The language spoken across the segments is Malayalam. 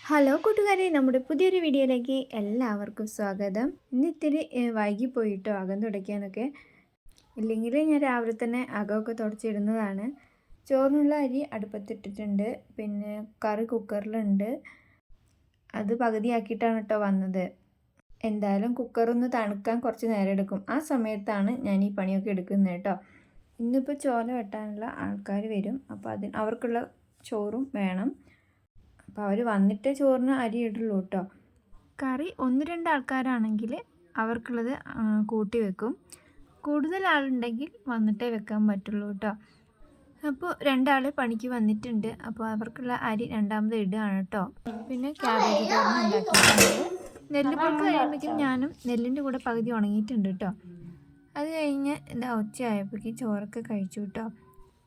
ഹലോ കൂട്ടുകാരെ, നമ്മുടെ പുതിയൊരു വീഡിയോയിലേക്ക് എല്ലാവർക്കും സ്വാഗതം. ഇന്ന് ഇത്തിരി വൈകിപ്പോയിട്ടോ അകം തുടയ്ക്കാനൊക്കെ. ഇല്ലെങ്കിൽ ഞാൻ രാവിലെ തന്നെ അകമൊക്കെ തുടച്ചിടുന്നതാണ്. ചോറിനുള്ള അരി അടുപ്പത്തിട്ടിട്ടുണ്ട്, പിന്നെ കറി കുക്കറിലുണ്ട്. അത് പകുതിയാക്കിയിട്ടാണ് കേട്ടോ വന്നത്. എന്തായാലും കുക്കറൊന്ന് തണുക്കാൻ കുറച്ച് നേരം എടുക്കും. ആ സമയത്താണ് ഞാൻ ഈ പണിയൊക്കെ എടുക്കുന്നത് കേട്ടോ. ഇന്നിപ്പോൾ ചോല വെട്ടാനുള്ള ആൾക്കാർ വരും, അപ്പോൾ അവർക്കുള്ള ചോറും വേണം. അപ്പോൾ അവർ വന്നിട്ടേ ചോറിന് അരി ഇടുള്ളൂ കേട്ടോ. കറി 1-2 ആൾക്കാരാണെങ്കിൽ അവർക്കുള്ളത് കൂട്ടി വെക്കും. കൂടുതൽ ആളുണ്ടെങ്കിൽ വന്നിട്ടേ വെക്കാൻ പറ്റുള്ളൂ കേട്ടോ. അപ്പോൾ 2 ആൾ പണിക്ക് വന്നിട്ടുണ്ട്, അപ്പോൾ അവർക്കുള്ള അരി രണ്ടാമത് ഇടുകയാണ് കേട്ടോ. പിന്നെ ക്യാബേജ് തോരൻ ഉണ്ടാക്കിയിട്ടുണ്ട്. നെല്ലിപ്പൊക്ക് കഴിയുമ്പോഴേക്കും ഞാനും നെല്ലിൻ്റെ കൂടെ പകുതി ഉണങ്ങിയിട്ടുണ്ട് കേട്ടോ. അത് കഴിഞ്ഞ് ഉച്ചയായപ്പോഴേക്കും ചോറൊക്കെ കഴിച്ചു കേട്ടോ.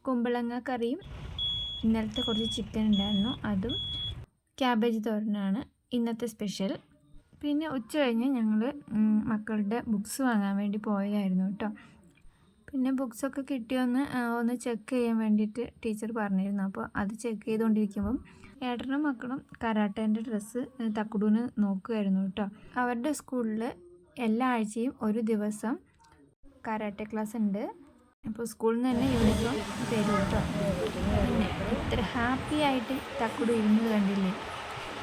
കുമ്പളങ്ങ കറിയും ഇന്നലത്തെ കുറച്ച് ചിക്കൻ ഉണ്ടായിരുന്നു, അതും ക്യാബേജ് തോരനാണ് ഇന്നത്തെ സ്പെഷ്യൽ. പിന്നെ ഉച്ച കഴിഞ്ഞ് ഞങ്ങൾ മക്കളുടെ ബുക്സ് വാങ്ങാൻ വേണ്ടി പോയതായിരുന്നു കേട്ടോ. പിന്നെ ബുക്സൊക്കെ ഒന്ന് ചെക്ക് ചെയ്യാൻ വേണ്ടിയിട്ട് ടീച്ചർ പറഞ്ഞിരുന്നു. അപ്പോൾ അത് ചെക്ക് ചെയ്തുകൊണ്ടിരിക്കുമ്പം ഏട്ടനും മക്കളും കരാട്ടേൻ്റെ ഡ്രസ്സ് തക്കുടൂന് നോക്കുമായിരുന്നു കേട്ടോ. അവരുടെ സ്കൂളിൽ എല്ലാ ആഴ്ചയും ഒരു ദിവസം കരാട്ടെ ക്ലാസ് ഉണ്ട്. അപ്പോൾ സ്കൂളിൽ നിന്ന് തന്നെ യൂണിഫോം തരും കേട്ടോ. പിന്നെ ഇത്ര ഹാപ്പി ആയിട്ട് തക്കുടു ഇരുന്ന് കണ്ടില്ലേ.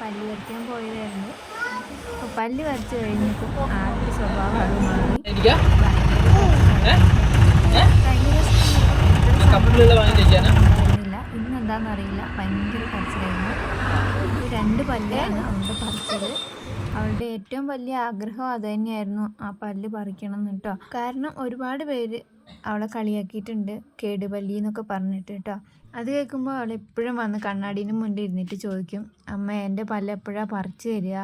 പല്ല് വരയ്ക്കാൻ പോയതായിരുന്നു. അപ്പോൾ പല്ല് വരച്ച് കഴിഞ്ഞപ്പോൾ ആദ്യ സ്വഭാവം അത് മാറി. ഇന്നെന്താണെന്നറിയില്ല, ഭയങ്കര കരച്ചിലായിരുന്നു. 2 പല്ലാണ് അവളുടെ പറിച്ചത്. അവളുടെ ഏറ്റവും വലിയ ആഗ്രഹം അത് തന്നെയായിരുന്നു, ആ പല്ല് പറിക്കണം എന്ന് കേട്ടോ. കാരണം ഒരുപാട് പേര് അവളെ കളിയാക്കിയിട്ടുണ്ട്, കേടുപല്ലി എന്നൊക്കെ പറഞ്ഞിട്ട് കേട്ടോ. അത് കേൾക്കുമ്പോൾ അവൾ എപ്പോഴും വന്ന് കണ്ണാടീൻ്റെ മുന്നിൽ ഇരുന്നിട്ട് ചോദിക്കും, അമ്മ എൻ്റെ പല്ല് എപ്പോഴാണ് പറിച്ചു തരിക,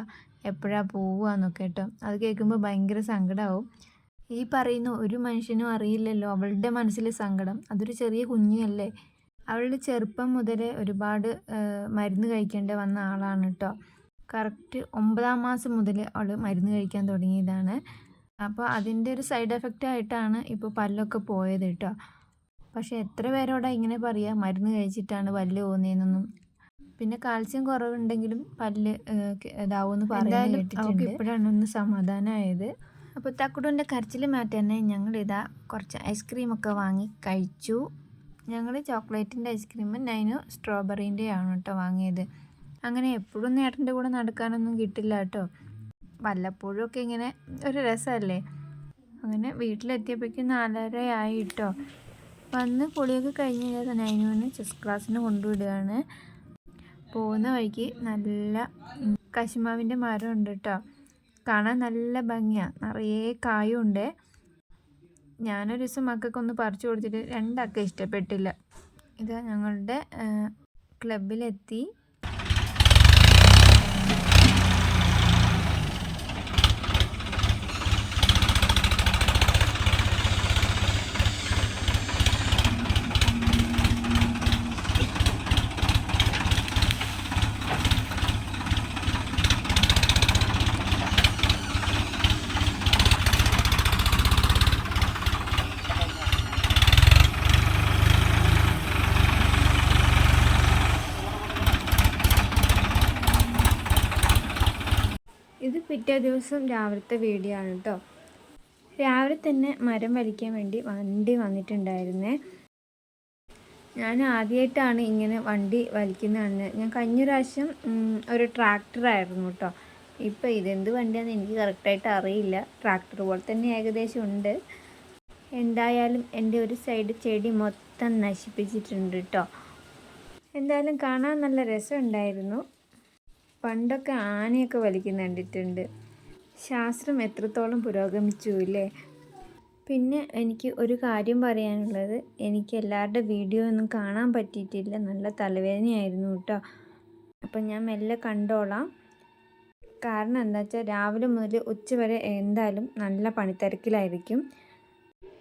എപ്പോഴാണ് പോവുക എന്നൊക്കെ കേട്ടോ. അത് കേൾക്കുമ്പോൾ ഭയങ്കര സങ്കടമാവും. ഈ പറയുന്ന ഒരു മനുഷ്യനും അറിയില്ലല്ലോ അവളുടെ മനസ്സിലെ സങ്കടം. അതൊരു ചെറിയ കുഞ്ഞല്ലേ. അവളുടെ ചെറുപ്പം മുതലേ ഒരുപാട് മരുന്ന് കഴിക്കേണ്ട വന്ന ആളാണ് കേട്ടോ. കറക്റ്റ് 9-ാം മാസം മുതൽ അവൾ മരുന്ന് കഴിക്കാൻ തുടങ്ങിയതാണ്. അപ്പോൾ അതിൻ്റെ ഒരു സൈഡ് എഫക്റ്റ് ആയിട്ടാണ് ഇപ്പോൾ പല്ലൊക്കെ പോയത് കേട്ടോ. പക്ഷേ എത്ര പേരോടാ ഇങ്ങനെ പറയുക, മരുന്ന് കഴിച്ചിട്ടാണ് പല്ല് പോകുന്നതെന്നൊന്നും. പിന്നെ കാൽസ്യം കുറവുണ്ടെങ്കിലും പല്ല് ഇതാവുമെന്ന് പറയുന്നത് കേട്ടിട്ടുണ്ട്. ഇപ്പോഴാണ് ഒന്ന് സമാധാനമായത്. അപ്പോൾ തക്കുടൂൻ്റെ കരച്ചിൽ മാറ്റാൻ ഞങ്ങളിതാ കുറച്ച് ഐസ്ക്രീമൊക്കെ വാങ്ങി കഴിച്ചു. ഞങ്ങൾ ചോക്ലേറ്റിൻ്റെ ഐസ്ക്രീം, നൈനു സ്ട്രോബെറീൻ്റെ ആണ് കേട്ടോ വാങ്ങിയത്. അങ്ങനെ എപ്പോഴും ഏട്ടൻ്റെ കൂടെ നടക്കാനൊന്നും കിട്ടില്ല കേട്ടോ. വല്ലപ്പോഴും ഒക്കെ ഇങ്ങനെ ഒരു രസമല്ലേ. അങ്ങനെ വീട്ടിലെത്തിയപ്പോഴേക്കും 4:30 ആയി കേട്ടോ. വന്ന് പൊളിയൊക്കെ കഴിഞ്ഞ് നൈനുവിന് ചെസ് ക്ലാസ്സിന് കൊണ്ടുവിടുകയാണ്. പോകുന്ന വഴിക്ക് നല്ല കശുമാവിൻ്റെ മരം ഉണ്ട് കേട്ടോ. കാണാൻ നല്ല ഭംഗിയാണ്, നിറയെ കായും ഉണ്ട്. ഞാനൊരു ദിവസം മക്കൾക്കൊന്ന് പറിച്ചു കൊടുത്തിട്ട് 2 അക്ക ഇഷ്ടപ്പെട്ടില്ല. ഇത് ഞങ്ങളുടെ ക്ലബിലെത്തി. ഇത് പിറ്റേ ദിവസം രാവിലത്തെ വീഡിയോ ആണ് കേട്ടോ. രാവിലെ തന്നെ മരം വലിക്കാൻ വേണ്ടി വണ്ടി വന്നിട്ടുണ്ടായിരുന്നേ. ഞാൻ ആദ്യമായിട്ടാണ് ഇങ്ങനെ വണ്ടി വലിക്കുന്നതാണ്. ഞാൻ കഴിഞ്ഞ പ്രാവശ്യം ഒരു ട്രാക്ടറായിരുന്നു കേട്ടോ. ഇപ്പോൾ ഇതെന്ത് വണ്ടിയാണെന്ന് എനിക്ക് കറക്റ്റായിട്ട് അറിയില്ല. ട്രാക്ടർ പോലെ തന്നെ ഏകദേശം ഉണ്ട്. എന്തായാലും എൻ്റെ ഒരു സൈഡ് ചെടി മൊത്തം നശിപ്പിച്ചിട്ടുണ്ട് കേട്ടോ. എന്തായാലും കാണാൻ നല്ല രസമുണ്ടായിരുന്നു. പണ്ടൊക്കെ ആനയൊക്കെ വലിക്കുന്ന കണ്ടിട്ടുണ്ട്. ശാസ്ത്രം എത്രത്തോളം പുരോഗമിച്ചു ഇല്ലേ. പിന്നെ എനിക്ക് ഒരു കാര്യം പറയാനുള്ളത്, എനിക്ക് എല്ലാവരുടെ വീഡിയോ ഒന്നും കാണാൻ പറ്റിയിട്ടില്ല. നല്ല തലവേദനയായിരുന്നു കേട്ടോ. അപ്പം ഞാൻ മെല്ലെ കണ്ടോളാം. കാരണം എന്താ വെച്ചാൽ രാവിലെ മുതൽ ഉച്ച വരെ എന്തായാലും നല്ല പണിത്തിരക്കിലായിരിക്കും.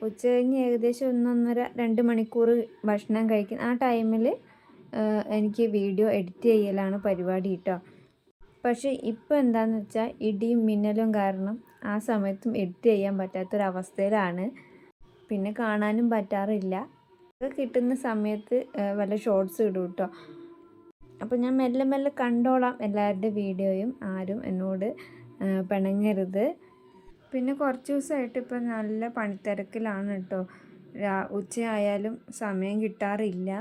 ഉച്ച കഴിഞ്ഞ് ഏകദേശം 1-1.5-2 മണിക്കൂർ ഭക്ഷണം കഴിക്കും. ആ ടൈമിൽ എനിക്ക് വീഡിയോ എഡിറ്റ് ചെയ്യലാണ് പരിപാടി കേട്ടോ. പക്ഷേ ഇപ്പോൾ എന്താണെന്ന് വെച്ചാൽ ഇടിയും മിന്നലും കാരണം ആ സമയത്തും എഡിറ്റ് ചെയ്യാൻ പറ്റാത്തൊരവസ്ഥയിലാണ്. പിന്നെ കാണാനും പറ്റാറില്ല. അത് കിട്ടുന്ന സമയത്ത് വല്ല ഷോർട്സ് ഇടും കേട്ടോ. അപ്പോൾ ഞാൻ മെല്ലെ മെല്ലെ കണ്ടോളാം എല്ലാവരുടെ വീഡിയോയും, ആരും എന്നോട് പിണങ്ങരുത്. പിന്നെ കുറച്ച് ദിവസമായിട്ട് ഇപ്പം നല്ല പണിത്തിരക്കിലാണ് കേട്ടോ. ഉച്ചയായാലും സമയം കിട്ടാറില്ല.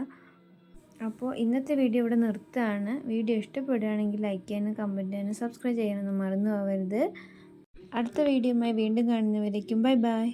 അപ്പോൾ ഇന്നത്തെ വീഡിയോ ഇവിടെ നിർത്തുകയാണ്. വീഡിയോ ഇഷ്ടപ്പെടുകയാണെങ്കിൽ ലൈക്ക് ചെയ്യാനും കമൻറ്റ് ചെയ്യാനും സബ്സ്ക്രൈബ് ചെയ്യാനൊന്നും മറന്നു പോകരുത്. അടുത്ത വീഡിയോയുമായി വീണ്ടും കാണുന്നവരേക്കും ബൈ ബൈ.